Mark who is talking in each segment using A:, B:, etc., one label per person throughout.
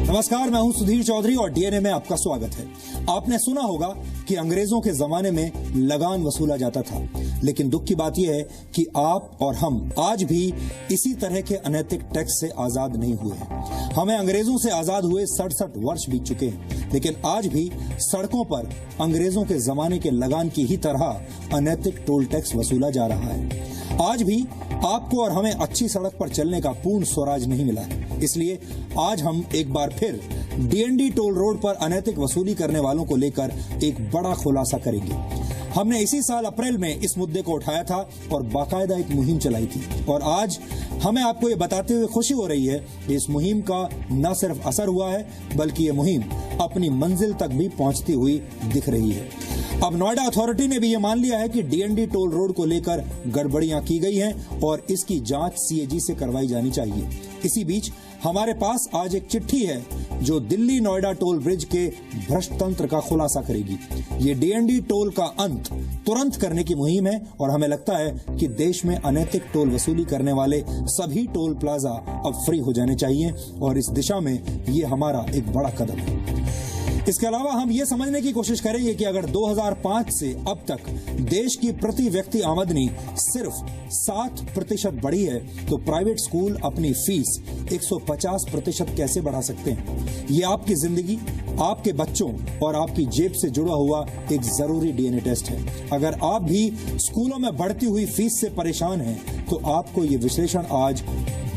A: नमस्कार, मैं हूं सुधीर चौधरी और डीएनए में आपका स्वागत है। आपने सुना होगा कि अंग्रेजों के जमाने में लगान वसूला जाता था, लेकिन दुख की बात यह है कि आप और हम आज भी इसी तरह के अनैतिक टैक्स से आजाद नहीं हुए हैं। हमें अंग्रेजों से आजाद हुए 67 वर्ष बीत चुके हैं, लेकिन आज भी सड़कों पर अंग्रेजों के जमाने के लगान की ही तरह अनैतिक टोल टैक्स वसूला जा रहा है। आज भी आपको और हमें अच्छी सड़क पर चलने का पूर्ण स्वराज नहीं मिला है। इसलिए आज हम एक बार फिर डीएनडी टोल रोड पर अनैतिक वसूली करने वालों को लेकर एक बड़ा खुलासा करेंगे। हमने इसी साल अप्रैल में इस मुद्दे को उठाया था और बाकायदा एक मुहिम चलाई थी, और आज हमें आपको ये बताते हुए खुशी हो रही है कि इस मुहिम का न सिर्फ असर हुआ है, बल्कि ये मुहिम अपनी मंजिल तक भी पहुंचती हुई दिख रही है। अब नोएडा अथॉरिटी ने भी ये मान लिया है कि डीएनडी टोल रोड को लेकर गड़बड़ियां की गई हैं और इसकी जांच सीएजी से करवाई जानी चाहिए। इसी बीच हमारे पास आज एक चिट्ठी है जो दिल्ली नोएडा टोल ब्रिज के भ्रष्ट तंत्र का खुलासा करेगी। ये डीएनडी टोल का अंत तुरंत करने की मुहिम है और हमें लगता है कि देश में अनैतिक टोल वसूली करने वाले सभी टोल प्लाजा अब फ्री हो जाने चाहिए, और इस दिशा में ये हमारा एक बड़ा कदम है। इसके अलावा हम ये समझने की कोशिश करेंगे कि अगर 2005 से अब तक देश की प्रति व्यक्ति आमदनी सिर्फ 7% बढ़ी है, तो प्राइवेट स्कूल अपनी फीस 150% कैसे बढ़ा सकते हैं। ये आपकी जिंदगी, आपके बच्चों और आपकी जेब से जुड़ा हुआ एक जरूरी डीएनए टेस्ट है। अगर आप भी स्कूलों में बढ़ती हुई फीस से परेशान हैं, तो आपको ये विश्लेषण आज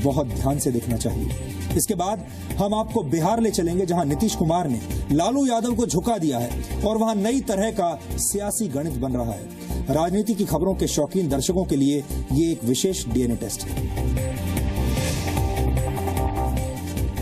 A: बहुत ध्यान से देखना चाहिए। इसके बाद हम आपको बिहार ले चलेंगे, जहां नीतीश कुमार ने लालू यादव को झुका दिया है और वहां नई तरह का सियासी गणित बन रहा है। राजनीति की खबरों के शौकीन दर्शकों के लिए ये एक विशेष डीएनए टेस्ट है।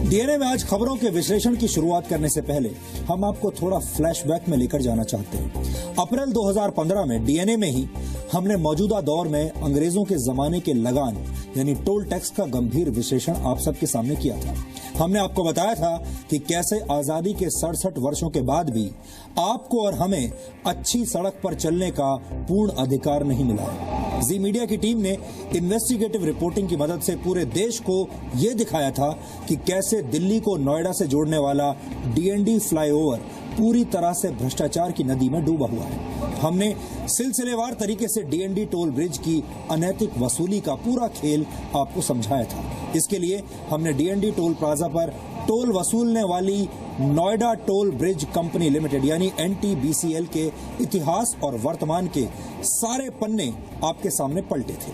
A: डीएनए में आज खबरों के विश्लेषण की शुरुआत करने से पहले हम आपको थोड़ा फ्लैशबैक में लेकर जाना चाहते हैं। अप्रैल 2015 में डीएनए में ही हमने मौजूदा दौर में अंग्रेजों के जमाने के लगान यानी टोल टैक्स का गंभीर विश्लेषण आप सबके सामने किया था। हमने आपको बताया था कि कैसे आजादी के 67 वर्षों के बाद भी आपको और हमें अच्छी सड़क पर चलने का पूर्ण अधिकार नहीं मिला है। जी मीडिया की टीम ने इन्वेस्टिगेटिव रिपोर्टिंग की मदद से पूरे देश को यह दिखाया था कि कैसे दिल्ली को नोएडा से जोड़ने वाला डीएनडी फ्लाईओवर पूरी तरह से भ्रष्टाचार की नदी में डूबा हुआ है। हमने सिलसिलेवार तरीके से डीएनडी टोल ब्रिज की अनैतिक वसूली का पूरा खेल आपको समझाया था। इसके लिए हमने डीएनडी टोल प्लाजा पर टोल वसूलने वाली Noida toll bridge company limited यानी एनटीबीसीएल के इतिहास और वर्तमान के सारे पन्ने आपके सामने पलटे थे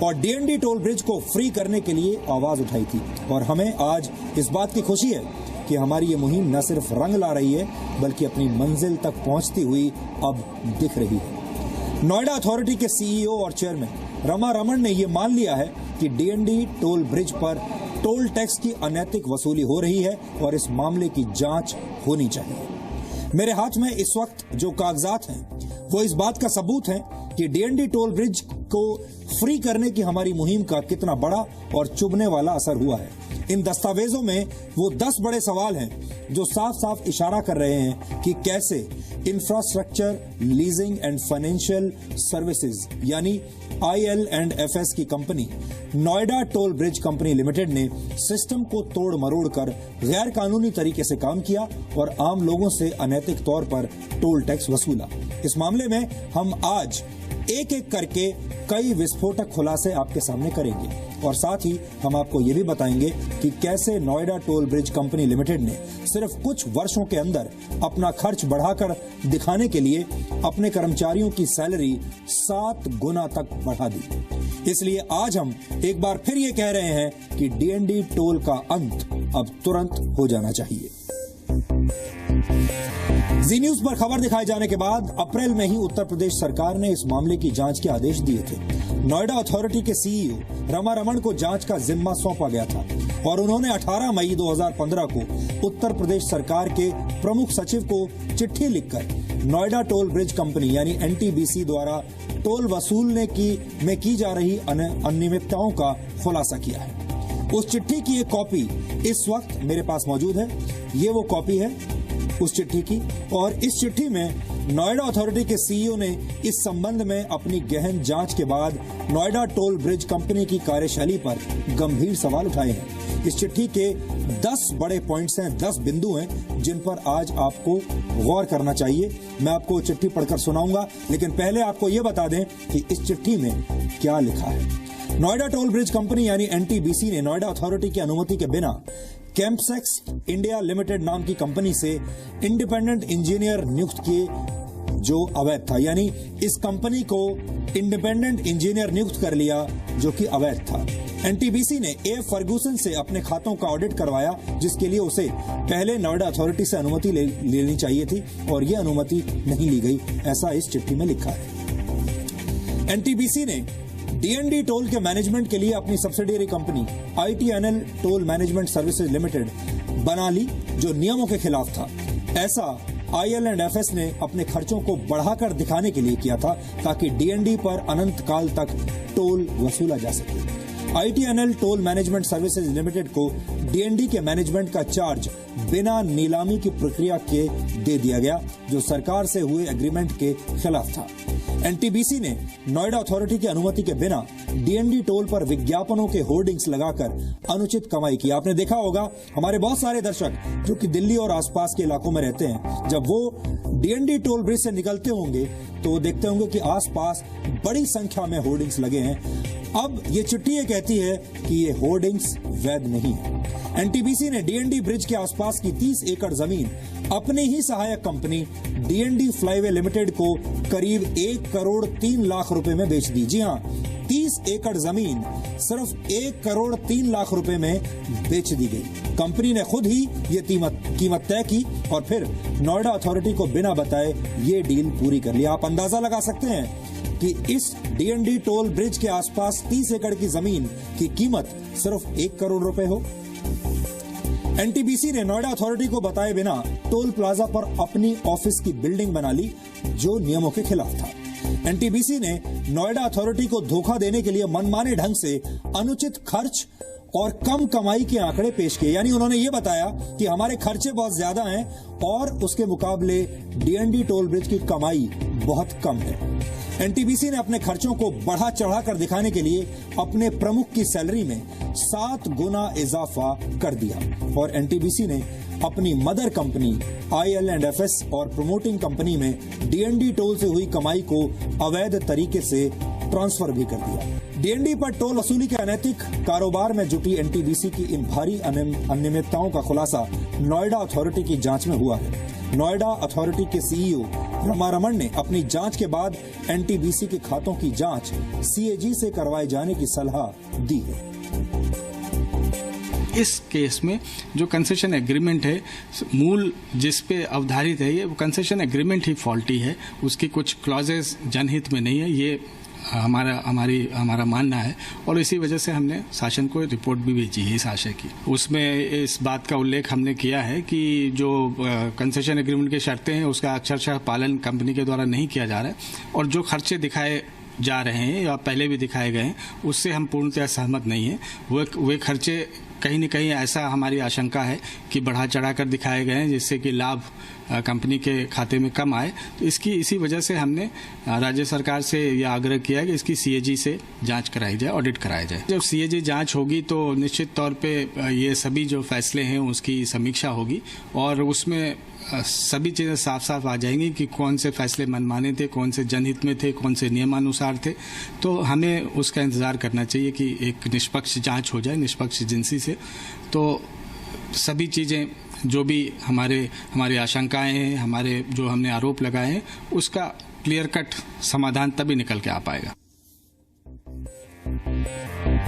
A: और डीएनडी टोल ब्रिज को फ्री करने के लिए आवाज उठाई थी। और हमें आज इस बात की खुशी है कि हमारी ये मुहिम न सिर्फ रंग ला रही है, बल्कि अपनी मंजिल तक पहुंचती हुई अब दिख रही है। नोएडा अथॉरिटी के सीईओ और चेयरमैन रमा रमण ने ये मान लिया है कि डीएनडी टोल ब्रिज पर टोल टैक्स की अनैतिक वसूली हो रही है और इस मामले की जांच होनी चाहिए। मेरे हाथ में इस वक्त जो कागजात हैं वो इस बात का सबूत है कि डीएनडी टोल ब्रिज को फ्री करने की हमारी मुहिम का कितना बड़ा और चुभने वाला असर हुआ है। इन दस्तावेजों में वो 10 बड़े सवाल हैं जो साफ साफ इशारा कर रहे हैं कि कैसे infrastructure leasing and financial services यानी IL&FS की company Noida toll bridge company limited ने सिस्टम को तोड़ मरोड़ कर गैर कानूनी तरीके से काम किया और आम लोगों से अनैतिक तौर पर टोल टैक्स वसूला। इस मामले में हम आज एक एक करके कई विस्फोटक खुलासे आपके सामने करेंगे और साथ ही हम आपको ये भी बताएंगे कि कैसे Noida toll bridge company limited ने सिर्फ कुछ वर्षों के अंदर अपना खर्च बढ़ाकर दिखाने के लिए अपने कर्मचारियों की सैलरी 7 गुना तक बढ़ा दी। इसलिए आज हम एक बार फिर ये कह रहे हैं कि डीएनडी टोल का अंत अब तुरंत हो जाना चाहिए। जी न्यूज पर खबर दिखाए जाने के बाद अप्रैल में ही उत्तर प्रदेश सरकार ने इस मामले की जांच के आदेश दिए थे। नोएडा अथॉरिटी के सीईओ रमा रमण को जांच का जिम्मा सौंपा गया था और उन्होंने 18 मई 2015 को उत्तर प्रदेश सरकार के प्रमुख सचिव को चिट्ठी लिखकर नोएडा टोल ब्रिज कंपनी यानी एनटीबीसी द्वारा टोल वसूलने में की जा रही अनियमितताओं का खुलासा किया है। उस चिट्ठी की एक कॉपी इस वक्त मेरे पास मौजूद है। ये वो कॉपी है उस चिट्ठी की, और इस चिट्ठी में नोएडा अथॉरिटी के सीईओ ने इस संबंध में अपनी गहन जांच के बाद नोएडा टोल ब्रिज कंपनी की कार्यशैली पर गंभीर सवाल उठाए हैं। इस चिट्ठी के 10 बड़े पॉइंट्स हैं, 10 बिंदु हैं जिन पर आज आपको गौर करना चाहिए। मैं आपको चिट्ठी पढ़कर सुनाऊंगा, लेकिन पहले आपको यह बता दें कि इस चिट्ठी में क्या लिखा है। नोएडा टोल ब्रिज कंपनी यानी एनटीबीसी ने नोएडा अथॉरिटी की अनुमति के बिना कैंपसेक्स इंडिया लिमिटेड नाम की कंपनी से इंडिपेंडेंट इंजीनियर नियुक्त किए, जो अवैध था। यानी इस कंपनी को इंडिपेंडेंट इंजीनियर नियुक्त कर लिया जो कि अवैध था। एनटीबीसी ने ए फर्गूसन से अपने खातों का ऑडिट करवाया, जिसके लिए उसे पहले नोएडा अथॉरिटी से अनुमति लेनी चाहिए थी और यह अनुमति नहीं ली गई, ऐसा इस चिट्ठी में लिखा है। एनटीबीसी ने डीएनडी टोल के मैनेजमेंट के लिए अपनी subsidiary company ITNL toll management services limited बना ली, जो नियमों के खिलाफ था। ऐसा IL&FS ने अपने खर्चों को बढ़ाकर दिखाने के लिए किया था, ताकि डीएनडी पर अनंत काल तक टोल वसूला जा सके। ITNL toll management services limited को डीएनडी के मैनेजमेंट का चार्ज बिना नीलामी की प्रक्रिया के दे दिया गया, जो सरकार से हुए एग्रीमेंट के खिलाफ था। एनटीबीसी ने नोएडा अथॉरिटी की अनुमति के बिना डीएनडी टोल पर विज्ञापनों के होर्डिंग्स लगाकर अनुचित कमाई की। आपने देखा होगा, हमारे बहुत सारे दर्शक जो कि दिल्ली और आसपास के इलाकों में रहते हैं, जब वो डीएनडी टोल ब्रिज से निकलते होंगे तो वो देखते होंगे कि आसपास बड़ी संख्या में होर्डिंग्स लगे हैं। अब ये चिट्ठी ये कहती है कि ये होर्डिंग्स वैध नहीं है। एनटीबीसी ने डीएनडी ब्रिज के आसपास की 30 एकड़ जमीन अपनी ही सहायक कंपनी डीएनडी फ्लाईवे लिमिटेड को करीब 1 करोड़ 3 लाख रुपए में बेच दी। जी हां, 30 एकड़ जमीन सिर्फ 1 करोड़ 3 लाख रुपए में बेच दी गई। कंपनी ने खुद ही ये कीमत तय की और फिर नोएडा अथॉरिटी को बिना बताए ये डील पूरी कर ली। आप अंदाजा लगा सकते हैं कि इस डीएनडी टोल ब्रिज के आसपास 30 एकड़ की जमीन की कीमत सिर्फ 1 करोड़ रुपए हो। एनटीबीसी ने नोएडा अथॉरिटी को बताए बिना टोल प्लाजा पर अपनी ऑफिस की बिल्डिंग बना ली, जो नियमों के खिलाफ था। एनटीबीसी ने नोएडा अथॉरिटी को धोखा देने के लिए मनमाने ढंग से अनुचित खर्च और कम कमाई के आंकड़े पेश किए। यानी उन्होंने ये बताया कि हमारे खर्चे बहुत ज्यादा हैं और उसके मुकाबले डीएनडी टोल ब्रिज की कमाई बहुत कम है। एनटीबीसी ने अपने खर्चों को बढ़ा चढ़ाकर दिखाने के लिए अपने प्रमुख की सैलरी में 7 गुना इजाफा कर दिया और एनटीबीसी ने अपनी मदर कंपनी IL&FS और प्रमोटिंग कंपनी में डीएनडी टोल से हुई कमाई को अवैध तरीके से ट्रांसफर भी कर दिया। डीएनडी पर टोल वसूली के अनैतिक कारोबार में जुटी एनटीबीसी की इन भारी अनियमितताओं का खुलासा नोएडा अथॉरिटी की जांच में हुआ है। नोएडा अथॉरिटी के CEO रमारमण ने अपनी जांच के बाद एनटीबीसी के खातों की जांच CAG से करवाए जाने की सलाह दी है।
B: इस केस में जो कंसेशन एग्रीमेंट है, मूल जिस पे अवधारित है, ये कंसेशन एग्रीमेंट ही फॉल्टी है। उसकी कुछ क्लॉजेस जनहित में नहीं है, ये हमारा मानना है और इसी वजह से हमने शासन को रिपोर्ट भी भेजी है इस आशय की। उसमें इस बात का उल्लेख हमने किया है कि जो कंसेशन एग्रीमेंट की शर्तें हैं उसका अक्षरशः पालन कंपनी के द्वारा नहीं किया जा रहा है और जो खर्चे दिखाए जा रहे हैं या पहले भी दिखाए गए हैं उससे हम पूर्णतः सहमत नहीं हैं। वे खर्चे कहीं न कहीं ऐसा हमारी आशंका है कि बढ़ा चढ़ा कर दिखाए गए हैं जिससे कि लाभ कंपनी के खाते में कम आए। तो इसी वजह से हमने राज्य सरकार से यह आग्रह किया है कि इसकी CAG से जांच कराई जाए, ऑडिट कराया जाए। जब CAG जांच होगी तो निश्चित तौर पे ये सभी जो फैसले हैं उसकी समीक्षा होगी और उसमें सभी चीज़ें साफ साफ आ जाएंगी कि कौन से फैसले मनमाने थे, कौन से जनहित में थे, कौन से नियमानुसार थे। तो हमें उसका इंतज़ार करना चाहिए कि एक निष्पक्ष जांच हो जाए निष्पक्ष एजेंसी से, तो सभी चीज़ें जो भी हमारी आशंकाएं हैं, हमारे जो हमने आरोप लगाए हैं, उसका क्लियर कट समाधान तभी निकल के आ पाएगा।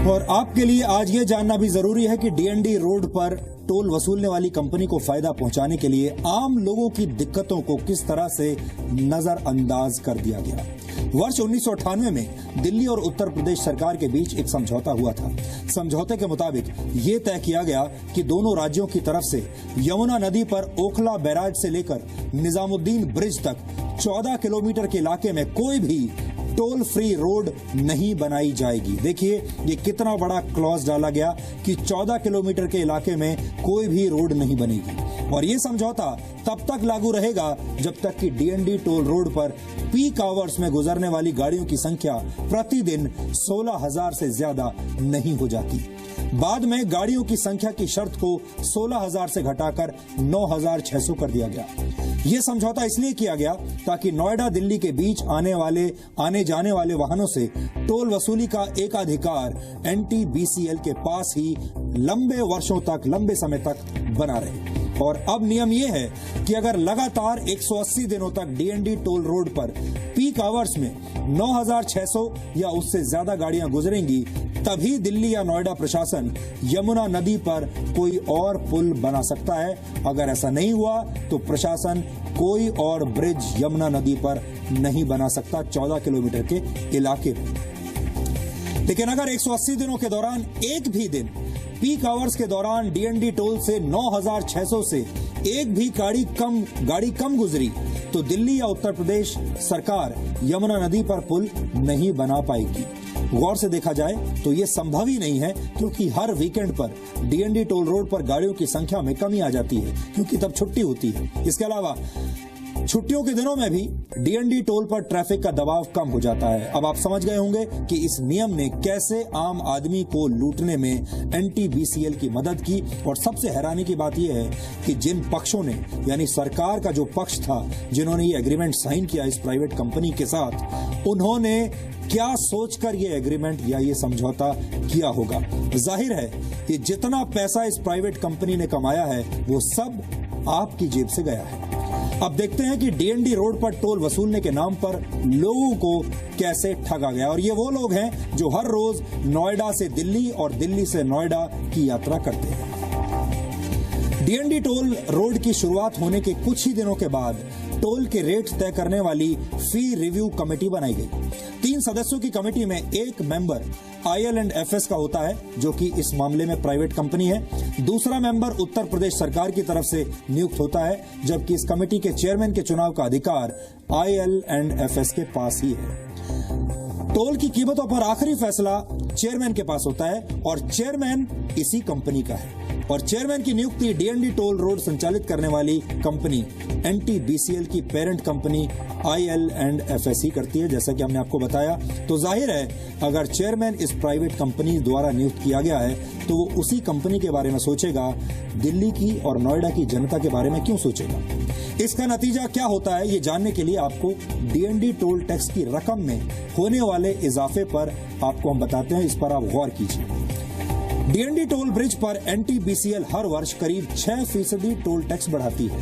A: और आपके लिए आज ये जानना भी जरूरी है कि डीएनडी रोड पर टोल वसूलने वाली कंपनी को फायदा पहुंचाने के लिए आम लोगों की दिक्कतों को किस तरह से नजरअंदाज कर दिया गया। वर्ष 1998 में दिल्ली और उत्तर प्रदेश सरकार के बीच एक समझौता हुआ था। समझौते के मुताबिक ये तय किया गया कि दोनों राज्यों की तरफ से यमुना नदी पर ओखला बैराज से लेकर निजामुद्दीन ब्रिज तक 14 किलोमीटर के इलाके में कोई भी टोल फ्री रोड नहीं बनाई जाएगी। देखिए ये कितना बड़ा क्लॉज डाला गया कि 14 किलोमीटर के इलाके में कोई भी रोड नहीं बनेगी और ये समझौता तब तक लागू रहेगा जब तक कि डीएनडी टोल रोड पर पीक आवर्स में गुजरने वाली गाड़ियों की संख्या प्रतिदिन 16,000 से ज्यादा नहीं हो जाती। बाद में गाड़ियों की संख्या की शर्त को 16,000 से घटाकर 9,600 कर दिया गया। ये समझौता इसलिए किया गया ताकि नोएडा दिल्ली के बीच आने जाने वाले वाहनों से टोल वसूली का एकाधिकार NTBCL के पास ही लंबे समय तक बना रहे। और अब नियम यह है कि अगर लगातार 180 दिनों तक DND टोल रोड पर पीक आवर्स में 9,600 या उससे ज्यादा गाड़ियां गुजरेंगी, तभी दिल्ली या नोएडा प्रशासन यमुना नदी पर कोई और पुल बना सकता है। अगर ऐसा नहीं हुआ तो प्रशासन कोई और ब्रिज यमुना नदी पर नहीं बना सकता 14 किलोमीटर के इलाके में। लेकिन अगर 180 दिनों के दौरान एक भी दिन पीक आवर्स के दौरान DND टोल से 9,600 से एक भी गाड़ी कम गुजरी तो दिल्ली या उत्तर प्रदेश सरकार यमुना नदी पर पुल नहीं बना पाएगी। गौर से देखा जाए तो ये संभव ही नहीं है, क्योंकि हर वीकेंड पर DND टोल रोड पर गाड़ियों की संख्या में कमी आ जाती है, क्योंकि तब छुट्टी होती है। इसके अलावा छुट्टियों के दिनों में भी DND टोल पर ट्रैफिक का दबाव कम हो जाता है। अब आप समझ गए होंगे कि इस नियम ने कैसे आम आदमी को लूटने में NTBCL की मदद की। और सबसे हैरानी की बात यह है कि जिन पक्षों ने, यानी सरकार का जो पक्ष था, जिन्होंने ये एग्रीमेंट साइन किया इस प्राइवेट कंपनी के साथ, उन्होंने क्या सोचकर ये एग्रीमेंट या ये समझौता किया होगा। जाहिर है कि जितना पैसा इस प्राइवेट कंपनी ने कमाया है वो सब आपकी जेब से गया है। अब देखते हैं कि DND रोड पर टोल वसूलने के नाम पर लोगों को कैसे ठगा गया। और ये वो लोग हैं जो हर रोज नोएडा से दिल्ली और दिल्ली से नोएडा की यात्रा करते हैं। DND टोल रोड की शुरुआत होने के कुछ ही दिनों के बाद टोल के रेट तय करने वाली फी रिव्यू कमेटी बनाई गई। 3 सदस्यों की कमेटी में एक मेंबर IL&FS का होता है, जो कि इस मामले में प्राइवेट कंपनी है। दूसरा मेंबर उत्तर प्रदेश सरकार की तरफ से नियुक्त होता है, जबकि इस कमेटी के चेयरमैन के चुनाव का अधिकार IL&FS के पास ही है। टोल की कीमतों पर आखिरी फैसला चेयरमैन के पास होता है और चेयरमैन इसी कंपनी का है। और चेयरमैन की नियुक्ति DND टोल रोड संचालित करने वाली कंपनी NTBCL की पेरेंट कंपनी IL&FS ही करती है, जैसा कि हमने आपको बताया। तो जाहिर है अगर चेयरमैन इस प्राइवेट कंपनी द्वारा नियुक्त किया गया है तो वो उसी कंपनी के बारे में सोचेगा, दिल्ली की और नोएडा की जनता के बारे में क्यों सोचेगा। इसका नतीजा क्या होता है, ये जानने के लिए आपको DND टोल टैक्स की रकम में होने वाले इजाफे पर आपको हम बताते हैं। इस पर आप गौर कीजिए। DND टोल ब्रिज पर NTBCL हर वर्ष करीब 6% टोल टैक्स बढ़ाती है।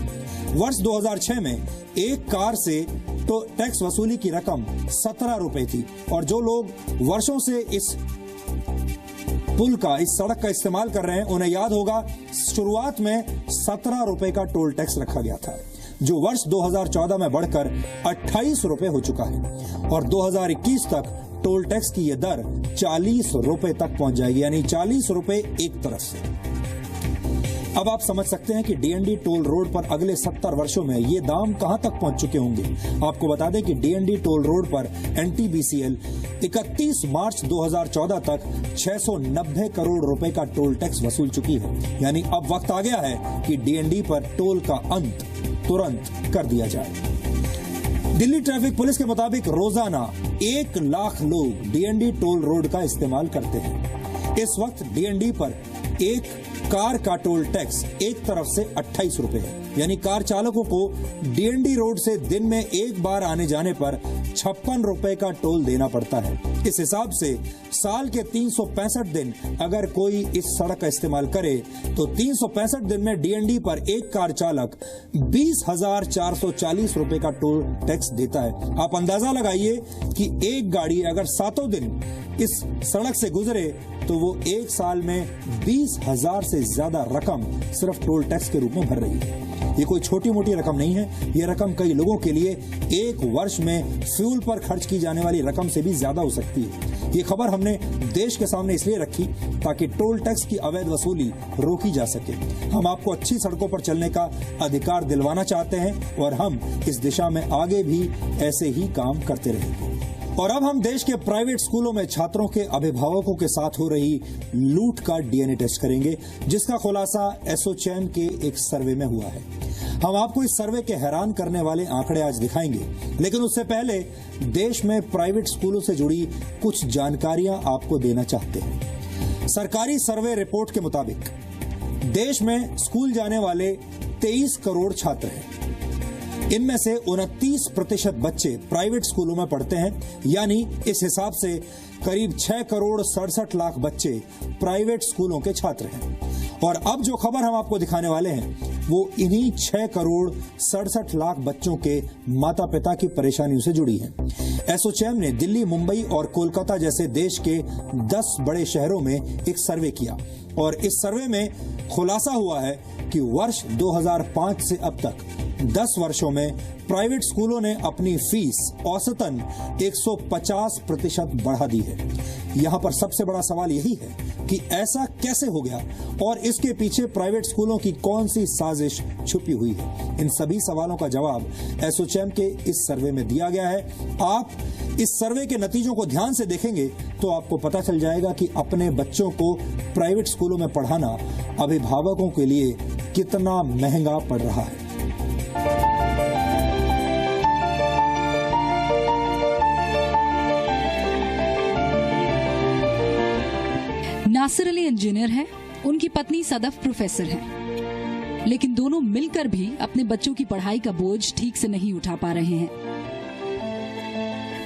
A: वर्ष 2006 में एक कार से तो टैक्स वसूली की रकम 17 रुपए थी, और जो लोग वर्षों से इस सड़क का इस्तेमाल कर रहे हैं उन्हें याद होगा शुरुआत में 17 रुपए का टोल टैक्स रखा गया था, जो वर्ष 2014 में बढ़कर 28 रुपए हो चुका है। और 2021 तक टोल टैक्स की यह दर 40 रुपए तक पहुंच जाएगी, यानी 40 रुपए एक तरफ से। अब आप समझ सकते हैं कि DND टोल रोड पर अगले 70 वर्षों में ये दाम कहां तक पहुंच चुके होंगे। आपको बता दें कि DND टोल रोड पर NTBCL 31 मार्च 2014 तक 690 करोड़ रुपए का टोल टैक्स वसूल चुकी है। यानी अब वक्त आ गया है कि DND पर टोल का अंत तुरंत कर दिया जाए। दिल्ली ट्रैफिक पुलिस के मुताबिक रोजाना 1 लाख लोग DND टोल रोड का इस्तेमाल करते हैं। इस वक्त DND पर एक कार का टोल टैक्स एक तरफ से 28 रुपए है, यानी कार चालकों को DND रोड से दिन में एक बार आने जाने पर 56 रुपए का टोल देना पड़ता है। इस हिसाब से साल के 365 दिन अगर कोई इस सड़क का इस्तेमाल करे तो 365 दिन में DND पर एक कार चालक 20,440 रुपए का टोल टैक्स देता है। आप अंदाजा लगाइए कि एक गाड़ी अगर 7 दिन इस सड़क से गुजरे तो वो एक साल में 20,000 से ज्यादा रकम सिर्फ टोल टैक्स के रूप में भर रही है। ये कोई छोटी मोटी रकम नहीं है। ये रकम कई लोगों के लिए एक वर्ष में फ्यूल पर खर्च की जाने वाली रकम से भी ज्यादा हो सकती है। ये खबर हमने देश के सामने इसलिए रखी ताकि टोल टैक्स की अवैध वसूली रोकी जा सके। हम आपको अच्छी सड़कों पर चलने का अधिकार दिलवाना चाहते हैं और हम इस दिशा में आगे भी ऐसे ही काम करते रहेंगे। और अब हम देश के प्राइवेट स्कूलों में छात्रों के अभिभावकों के साथ हो रही लूट का DNA टेस्ट करेंगे, जिसका खुलासा एसोचैम के एक सर्वे में हुआ है। हम आपको इस सर्वे के हैरान करने वाले आंकड़े आज दिखाएंगे, लेकिन उससे पहले देश में प्राइवेट स्कूलों से जुड़ी कुछ जानकारियां आपको देना चाहते हैं। सरकारी सर्वे रिपोर्ट के मुताबिक देश में स्कूल जाने वाले 23 करोड़ छात्र हैं। इनमें से 29% बच्चे प्राइवेट स्कूलों में पढ़ते हैं, यानी इस हिसाब से करीब 6 करोड़ 67 लाख बच्चे प्राइवेट स्कूलों के छात्र हैं। और अब जो खबर हम आपको दिखाने वाले हैं वो इन्हीं 6 करोड़ 67 लाख बच्चों के माता पिता की परेशानियों से जुड़ी है। एसोचैम ने दिल्ली, मुंबई और कोलकाता जैसे देश के 10 बड़े शहरों में एक सर्वे किया और इस सर्वे में खुलासा हुआ है कि वर्ष 2005 से अब तक 10 वर्षों में प्राइवेट स्कूलों ने अपनी फीस औसतन 150% बढ़ा दी है। यहाँ पर सबसे बड़ा सवाल यही है कि ऐसा कैसे हो गया और इसके पीछे प्राइवेट स्कूलों की कौन सी साजिश छुपी हुई है। इन सभी सवालों का जवाब एसोचैम के इस सर्वे में दिया गया है। आप इस सर्वे के नतीजों को ध्यान से देखेंगे तो आपको पता चल जाएगा कि अपने बच्चों को प्राइवेट स्कूलों में पढ़ाना अभिभावकों के लिए कितना महंगा पड़ रहा है।
C: नासिर अली इंजीनियर हैं, उनकी पत्नी सदफ प्रोफेसर हैं, लेकिन दोनों मिलकर भी अपने बच्चों की पढ़ाई का बोझ ठीक से नहीं उठा पा रहे हैं।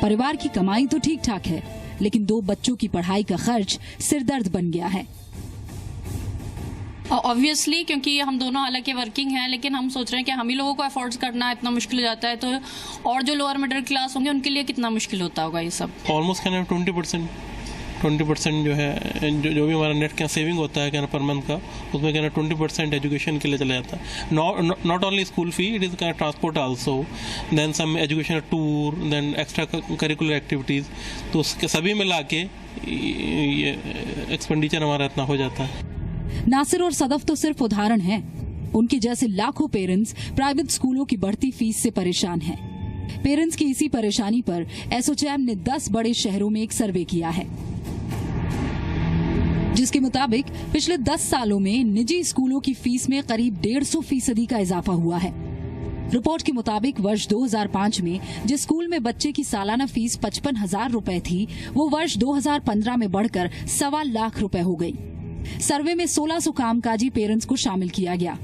C: परिवार की कमाई तो ठीक ठाक है, लेकिन 2 बच्चों की पढ़ाई का खर्च सिरदर्द बन गया है।
D: ऑब्वियसली क्योंकि हम दोनों हालांकि वर्किंग हैं, लेकिन हम सोच रहे हैं कि हम ही लोगों को अफोर्ड करना इतना मुश्किल हो जाता है, तो और जो लोअर मिडिल क्लास होंगे उनके लिए कितना मुश्किल होता होगा ये सब।
E: ऑलमोस्ट कहना 20% जो है जो भी हमारा नेट का सेविंग होता है कहना पर मंथ का, उसमें कहना 20% एजुकेशन के लिए चला जाता है। Not only school fee, it is कहना transport also, then some educational tour, then extra curricular activities, तो उसके सभी मिला के ये एक्सपेंडिचर हमारा इतना हो जाता है।
C: नासिर और सदफ तो सिर्फ उदाहरण हैं। उनके जैसे लाखों पेरेंट्स प्राइवेट स्कूलों की बढ़ती फीस से परेशान हैं। पेरेंट्स की इसी परेशानी पर एसोचैम ने 10 बड़े शहरों में एक सर्वे किया है, जिसके मुताबिक पिछले 10 सालों में निजी स्कूलों की फीस में करीब 150% का इजाफा हुआ है। रिपोर्ट के मुताबिक वर्ष 2005 में जिस स्कूल में बच्चे की सालाना फीस 55,000 रुपए थी, वो वर्ष 2015 में बढ़कर 1.25 लाख रुपए हो गई। सर्वे में 1600 कामकाजी पेरेंट्स को शामिल किया गया।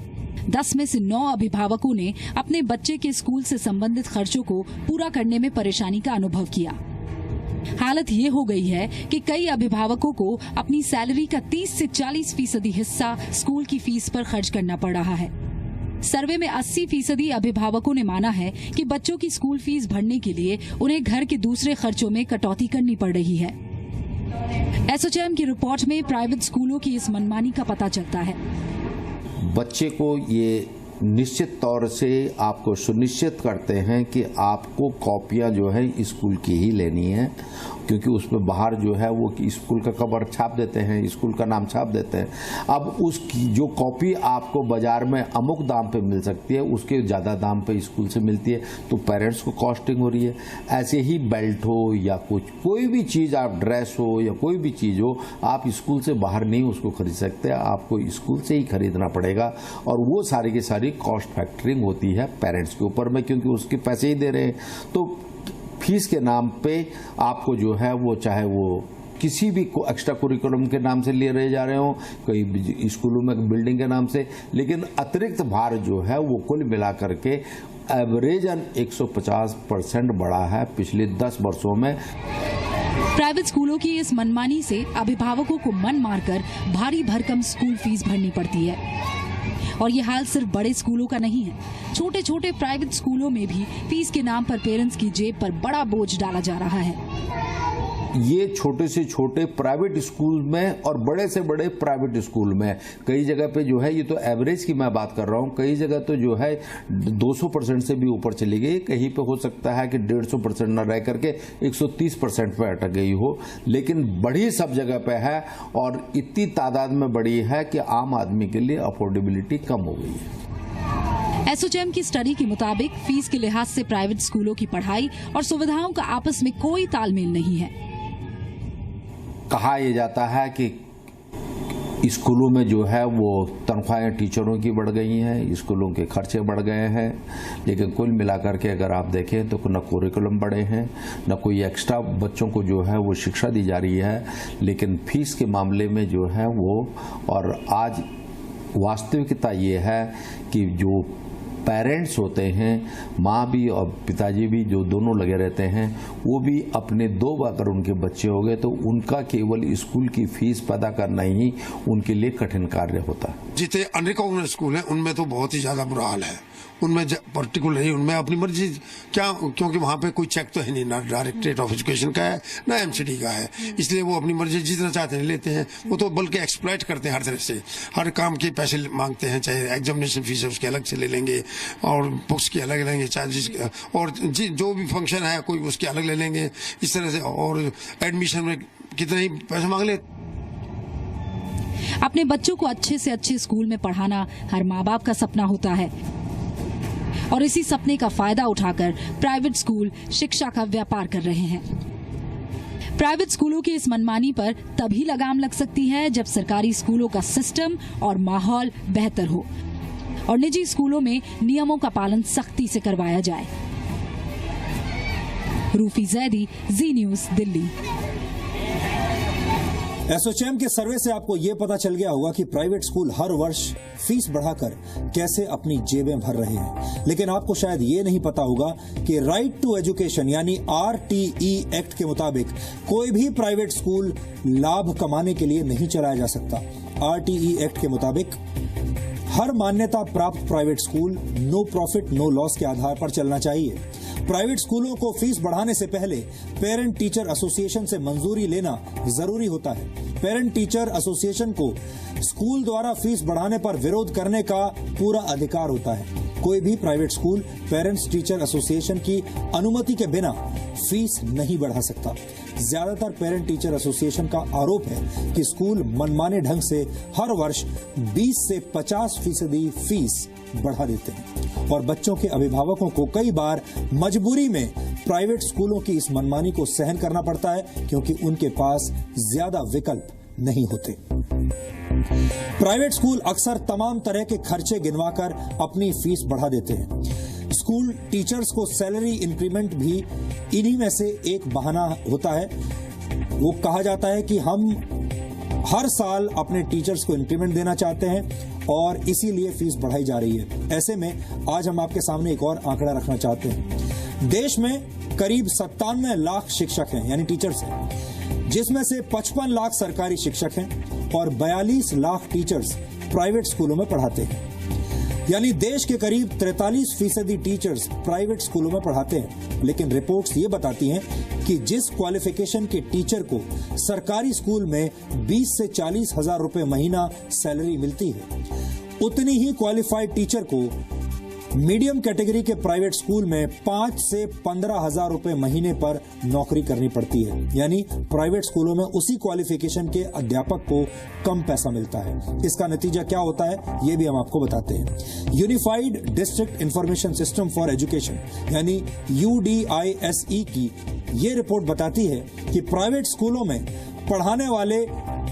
C: 10 में से 9 अभिभावकों ने अपने बच्चे के स्कूल से संबंधित खर्चों को पूरा करने में परेशानी का अनुभव किया। हालत ये हो गई है कि कई अभिभावकों को अपनी सैलरी का 30 से 40% हिस्सा स्कूल की फीस पर खर्च करना पड़ रहा है। सर्वे में 80% अभिभावकों ने माना है कि बच्चों की स्कूल फीस भरने के लिए उन्हें घर के दूसरे खर्चों में कटौती करनी पड़ रही है। एसोचैम की रिपोर्ट में प्राइवेट स्कूलों की इस मनमानी का पता चलता है।
F: बच्चे को ये निश्चित तौर से आपको सुनिश्चित करते हैं कि आपको कॉपियां जो है स्कूल की ही लेनी है, क्योंकि उसमें बाहर जो है वो स्कूल का कवर छाप देते हैं, स्कूल का नाम छाप देते हैं। अब उसकी जो कॉपी आपको बाजार में अमुक दाम पे मिल सकती है, उसके ज़्यादा दाम पे स्कूल से मिलती है, तो पेरेंट्स को कॉस्टिंग हो रही है। ऐसे ही बेल्ट हो या कोई भी चीज़, आप ड्रेस हो या कोई भी चीज़ हो, आप स्कूल से बाहर नहीं उसको खरीद सकते, आपको स्कूल से ही खरीदना पड़ेगा। और वो सारी की सारी कॉस्ट फैक्टरिंग होती है पेरेंट्स के ऊपर में, क्योंकि उसके पैसे ही दे रहे हैं। तो फीस के नाम पे आपको जो है वो, चाहे वो किसी भी एक्स्ट्रा कुरिकुलम के नाम से ले रहे जा रहे हो, कई स्कूलों में बिल्डिंग के नाम से, लेकिन अतिरिक्त भार जो है वो कुल मिलाकर के एवरेजन 150% बढ़ा है पिछले 10 वर्षों में।
C: प्राइवेट स्कूलों की इस मनमानी से अभिभावकों को मन मारकर भारी भरकम स्कूल फीस भरनी पड़ती है। और ये हाल सिर्फ बड़े स्कूलों का नहीं है, छोटे छोटे प्राइवेट स्कूलों में भी फीस के नाम पर पेरेंट्स की जेब पर बड़ा बोझ डाला जा रहा है।
F: ये छोटे से छोटे प्राइवेट स्कूल में और बड़े से बड़े प्राइवेट स्कूल में कई जगह पे जो है, ये तो एवरेज की मैं बात कर रहा हूँ, कई जगह तो जो है 200% से भी ऊपर चली गई। कहीं पे हो सकता है कि 150% न रह करके 130% पे अटक गई हो, लेकिन बढ़ी सब जगह पे है और इतनी तादाद में बढ़ी है कि आम आदमी के लिए अफोर्डेबिलिटी कम हो गई है।
C: एसोचैम की स्टडी के मुताबिक फीस के लिहाज से प्राइवेट स्कूलों की पढ़ाई और सुविधाओं का आपस में कोई तालमेल नहीं है।
F: कहा यह जाता है कि स्कूलों में जो है वो तनख्वाहें टीचरों की बढ़ गई हैं, स्कूलों के खर्चे बढ़ गए हैं, लेकिन कुल मिलाकर के अगर आप देखें तो न करिकुलम बढ़े हैं, न कोई एक्स्ट्रा बच्चों को जो है वो शिक्षा दी जा रही है, लेकिन फीस के मामले में जो है वो, और आज वास्तविकता ये है कि जो पेरेंट्स होते हैं, माँ भी और पिताजी भी जो दोनों लगे रहते हैं, वो भी अपने दो अगर उनके बच्चे हो गए तो उनका केवल स्कूल की फीस पैदा करना ही उनके लिए कठिन कार्य होता है।
G: जितने अनरिकॉग्नाइज्ड स्कूल हैं उनमें तो बहुत ही ज्यादा बुरा हाल है, उनमें पर्टिकुलर नहीं, उनमें अपनी मर्जी क्या, क्योंकि वहाँ पे कोई चेक तो है नहीं, ना डायरेक्टरेट ऑफ एजुकेशन का है ना एमसीडी का है, इसलिए वो अपनी मर्जी जितना चाहते हैं लेते हैं। वो तो बल्कि एक्सप्लॉइट करते हैं हर तरह से, हर काम के पैसे मांगते हैं, चाहे एग्जामिनेशन फीस है उसके अलग से ले लेंगे और बुक्स के अलग लेंगे चार्जेस, और जो भी फंक्शन है कोई उसके अलग ले लेंगे इस तरह से, और एडमिशन में कितना ही पैसा मांग ले।
C: अपने बच्चों को अच्छे से अच्छे स्कूल में पढ़ाना हर माँ बाप का सपना होता है, और इसी सपने का फायदा उठाकर प्राइवेट स्कूल शिक्षा का व्यापार कर रहे हैं। प्राइवेट स्कूलों की इस मनमानी पर तभी लगाम लग सकती है जब सरकारी स्कूलों का सिस्टम और माहौल बेहतर हो और निजी स्कूलों में नियमों का पालन सख्ती से करवाया जाए। रूफी जैदी, जी न्यूज़, दिल्ली।
A: एसोचैम के सर्वे से आपको ये पता चल गया होगा कि प्राइवेट स्कूल हर वर्ष फीस बढ़ाकर कैसे अपनी जेबें भर रहे हैं, लेकिन आपको शायद ये नहीं पता होगा कि राइट टू एजुकेशन यानी RTE एक्ट के मुताबिक कोई भी प्राइवेट स्कूल लाभ कमाने के लिए नहीं चलाया जा सकता। RTE एक्ट के मुताबिक हर मान्यता प्राप्त private school no profit no loss के आधार पर चलना चाहिए। प्राइवेट स्कूलों को फीस बढ़ाने से पहले पेरेंट टीचर एसोसिएशन से मंजूरी लेना जरूरी होता है। पेरेंट टीचर एसोसिएशन को स्कूल द्वारा फीस बढ़ाने पर विरोध करने का पूरा अधिकार होता है। कोई भी private school parents teacher association की अनुमति के बिना फीस नहीं बढ़ा सकता। ज्यादातर पेरेंट टीचर एसोसिएशन का आरोप है कि स्कूल मनमाने ढंग से हर वर्ष 20 से 50% फीस बढ़ा देते हैं और बच्चों के अभिभावकों को कई बार मजबूरी में प्राइवेट स्कूलों की इस मनमानी को सहन करना पड़ता है क्योंकि उनके पास ज्यादा विकल्प नहीं होते। प्राइवेट स्कूल अक्सर तमाम तरह के खर्चे गिनवाकर अपनी फीस बढ़ा देते हैं। स्कूल टीचर्स को सैलरी इंक्रीमेंट भी इन्हीं में से एक बहाना होता है। वो कहा जाता है कि हम हर साल अपने टीचर्स को इंक्रीमेंट देना चाहते हैं और इसीलिए फीस बढ़ाई जा रही है। ऐसे में आज हम आपके सामने एक और आंकड़ा रखना चाहते हैं। देश में करीब 97 लाख शिक्षक हैं यानी टीचर्स हैं, जिसमें से 55 लाख सरकारी शिक्षक हैं और 42 लाख टीचर्स प्राइवेट स्कूलों में पढ़ाते हैं। यानी देश के करीब 43% टीचर्स प्राइवेट स्कूलों में पढ़ाते हैं। लेकिन रिपोर्ट्स ये बताती हैं कि जिस क्वालिफिकेशन के टीचर को सरकारी स्कूल में 20 से 40 हजार रुपए महीना सैलरी मिलती है, उतनी ही क्वालिफाइड टीचर को मीडियम कैटेगरी के प्राइवेट स्कूल में 5 से 15 हजार रुपए महीने पर नौकरी करनी पड़ती है। यानी प्राइवेट स्कूलों में उसी क्वालिफिकेशन के अध्यापक को कम पैसा मिलता है। इसका नतीजा क्या होता है ये भी हम आपको बताते हैं। Unified district information system for education यानी UDISE की ये रिपोर्ट बताती है कि प्राइवेट स्कूलों में पढ़ाने वाले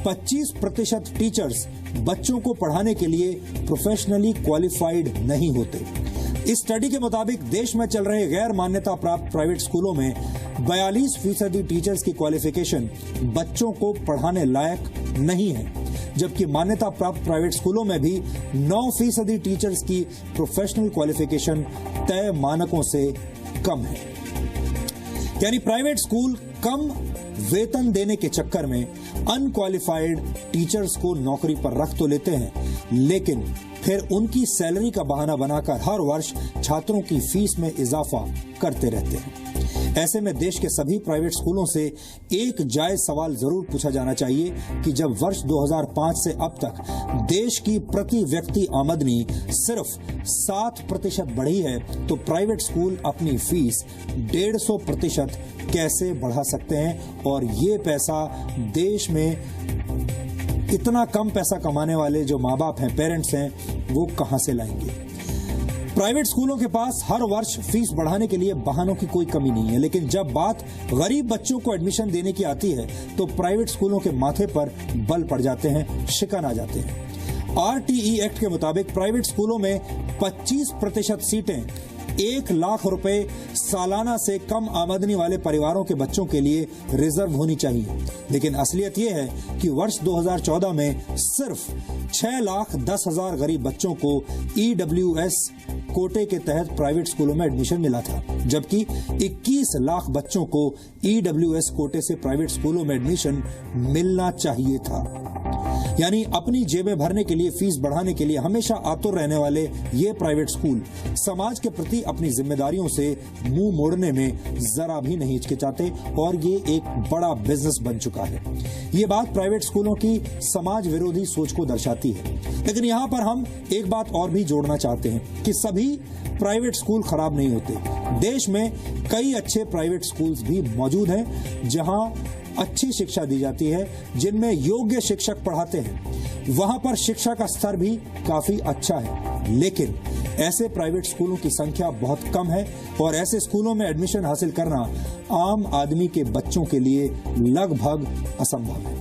A: 25% टीचर्स बच्चों को पढ़ाने के लिए प्रोफेशनली क्वालिफाइड नहीं होते। इस स्टडी के मुताबिक देश में चल रहे गैर मान्यता प्राप्त प्राइवेट स्कूलों में 42% टीचर्स की क्वालिफिकेशन बच्चों को पढ़ाने लायक नहीं है, जबकि मान्यता प्राप्त प्राइवेट स्कूलों में भी 9% टीचर्स की प्रोफेशनल क्वालिफिकेशन तय मानकों से कम है। यानी प्राइवेट स्कूल कम वेतन देने के चक्कर में अनक्वालिफाइड टीचर्स को नौकरी पर रख तो लेते हैं, लेकिन फिर उनकी सैलरी का बहाना बनाकर हर वर्ष छात्रों की फीस में इजाफा करते रहते हैं। ऐसे में देश के सभी प्राइवेट स्कूलों से एक जायज सवाल जरूर पूछा जाना चाहिए कि जब वर्ष 2005 से अब तक देश की प्रति व्यक्ति आमदनी सिर्फ 7% बढ़ी है, तो प्राइवेट स्कूल अपनी फीस 150% कैसे बढ़ा सकते हैं और ये पैसा देश में इतना कम पैसा कमाने वाले जो माँ बाप हैं, पेरेंट्स हैं, वो कहां से लाएंगे। प्राइवेट स्कूलों के पास हर वर्ष फीस बढ़ाने के लिए बहानों की कोई कमी नहीं है, लेकिन जब बात गरीब बच्चों को एडमिशन देने की आती है तो प्राइवेट स्कूलों के माथे पर बल पड़ जाते हैं, शिकन आ जाते हैं। RTE एक्ट के मुताबिक प्राइवेट स्कूलों में 25% सीटें 1 लाख रुपए सालाना से कम आमदनी वाले परिवारों के बच्चों के लिए रिजर्व होनी चाहिए, लेकिन असलियत यह है कि वर्ष 2014 में सिर्फ 6,10,000 गरीब बच्चों को EWS कोटे के तहत प्राइवेट स्कूलों में एडमिशन मिला था, जबकि 21 लाख बच्चों को EWS कोटे से प्राइवेट स्कूलों में एडमिशन मिलना चाहिए था। यानी अपनी जेबें भरने के लिए, फीस बढ़ाने के लिए हमेशा आतुर रहने वाले ये प्राइवेट स्कूल समाज के प्रति अपनी जिम्मेदारियों से मुंह मोड़ने में जरा भी नहीं हिचकिचाते और ये एक बड़ा बिजनेस बन चुका है। ये बात प्राइवेट स्कूलों की समाज विरोधी सोच को दर्शाती है। लेकिन यहाँ पर हम एक बात और भी जोड़ना चाहते हैं कि सभी प्राइवेट स्कूल खराब नहीं होते। देश में कई अच्छे प्राइवेट स्कूल्स भी मौजूद हैं जहां अच्छी शिक्षा दी जाती है, जिनमें योग्य शिक्षक पढ़ाते हैं। वहां पर शिक्षा का स्तर भी काफी अच्छा है, लेकिन ऐसे प्राइवेट स्कूलों की संख्या बहुत कम है और ऐसे स्कूलों में एडमिशन हासिल करना आम आदमी के बच्चों के लिए लगभग असंभव है।